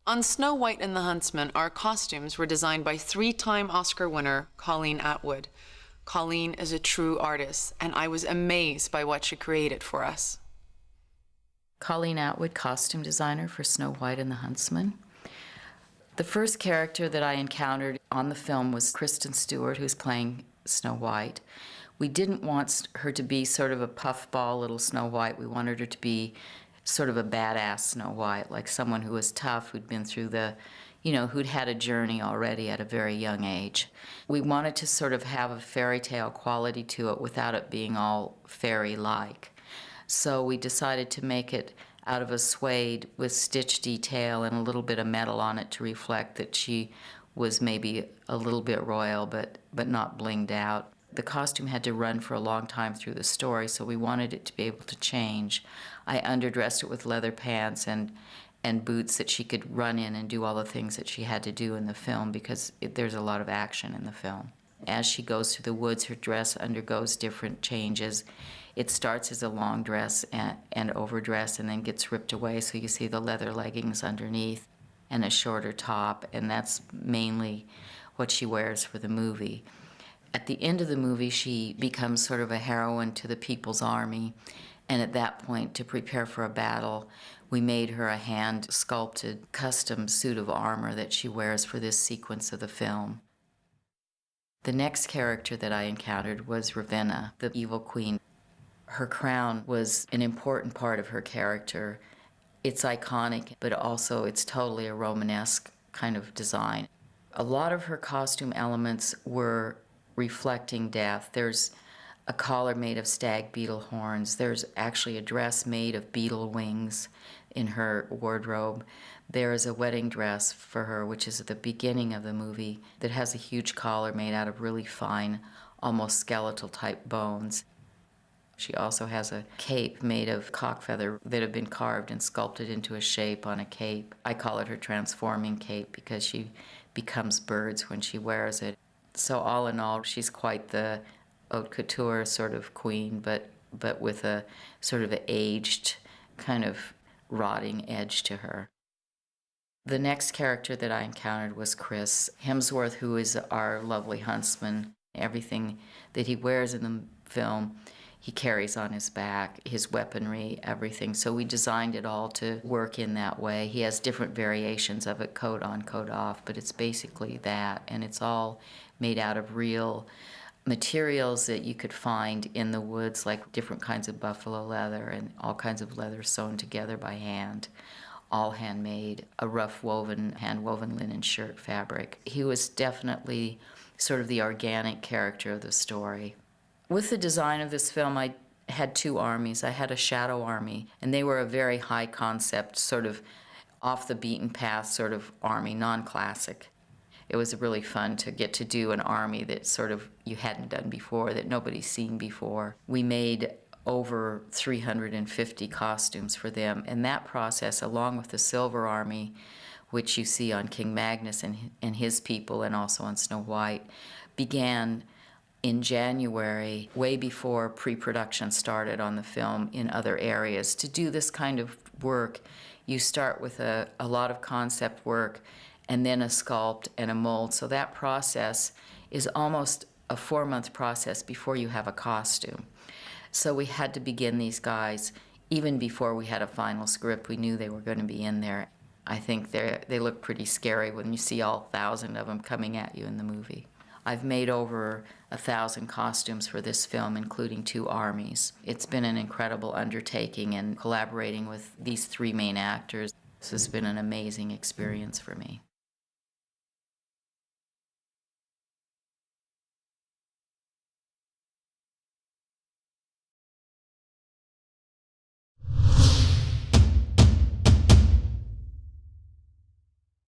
On Snow White and the Huntsman, our costumes were designed by three-time Oscar winner Colleen Atwood. Colleen is a true artist, and I was amazed by what she created for us. Colleen Atwood, costume designer for Snow White and the Huntsman. The first character that I encountered on the film was Kristen Stewart, who's playing Snow White. We didn't want her to be sort of a puffball little Snow White. We wanted her to be sort of a badass Snow White, like someone who was tough, who'd been through who'd had a journey already at a very young age. We wanted to sort of have a fairy tale quality to it without it being all fairy-like. So we decided to make it out of a suede with stitch detail and a little bit of metal on it to reflect that she was maybe a little bit royal, but not blinged out. The costume had to run for a long time through the story, so we wanted it to be able to change. I underdressed it with leather pants and boots that she could run in and do all the things that she had to do in the film, because there's a lot of action in the film. As she goes through the woods, her dress undergoes different changes. It starts as a long dress and overdress and then gets ripped away, so you see the leather leggings underneath and a shorter top, and that's mainly what she wears for the movie. At the end of the movie, she becomes sort of a heroine to the People's Army, and at that point, to prepare for a battle, we made her a hand-sculpted custom suit of armor that she wears for this sequence of the film. The next character that I encountered was Ravenna, the evil queen. Her crown was an important part of her character. It's iconic, but also it's totally a Romanesque kind of design. A lot of her costume elements were reflecting death. There's a collar made of stag beetle horns. There's actually a dress made of beetle wings in her wardrobe. There is a wedding dress for her, which is at the beginning of the movie, that has a huge collar made out of really fine, almost skeletal type bones. She also has a cape made of cock feather that have been carved and sculpted into a shape on a cape. I call it her transforming cape because she becomes birds when she wears it. So all in all, she's quite the haute couture sort of queen, but with a sort of aged, kind of rotting edge to her. The next character that I encountered was Chris Hemsworth, who is our lovely huntsman. Everything that he wears in the film, he carries on his back, his weaponry, everything. So we designed it all to work in that way. He has different variations of it, coat on, coat off, but it's basically that. And it's all made out of real materials that you could find in the woods, like different kinds of buffalo leather and all kinds of leather sewn together by hand, all handmade, a rough woven, hand-woven linen shirt fabric. He was definitely sort of the organic character of the story. With the design of this film, I had two armies. I had a shadow army, and they were a very high concept, sort of off the beaten path sort of army, non-classic. It was really fun to get to do an army that sort of you hadn't done before, that nobody's seen before. We made over 350 costumes for them, and that process, along with the Silver Army, which you see on King Magnus and his people, and also on Snow White, began in January, way before pre-production started on the film in other areas. To do this kind of work, you start with a lot of concept work and then a sculpt and a mold. So that process is almost a 4-month process before you have a costume. So we had to begin these guys even before we had a final script. We knew they were going to be in there. I think they look pretty scary when you see all 1,000 of them coming at you in the movie. I've made over 1,000 costumes for this film, including 2 armies. It's been an incredible undertaking, and collaborating with these 3 main actors, this has been an amazing experience for me.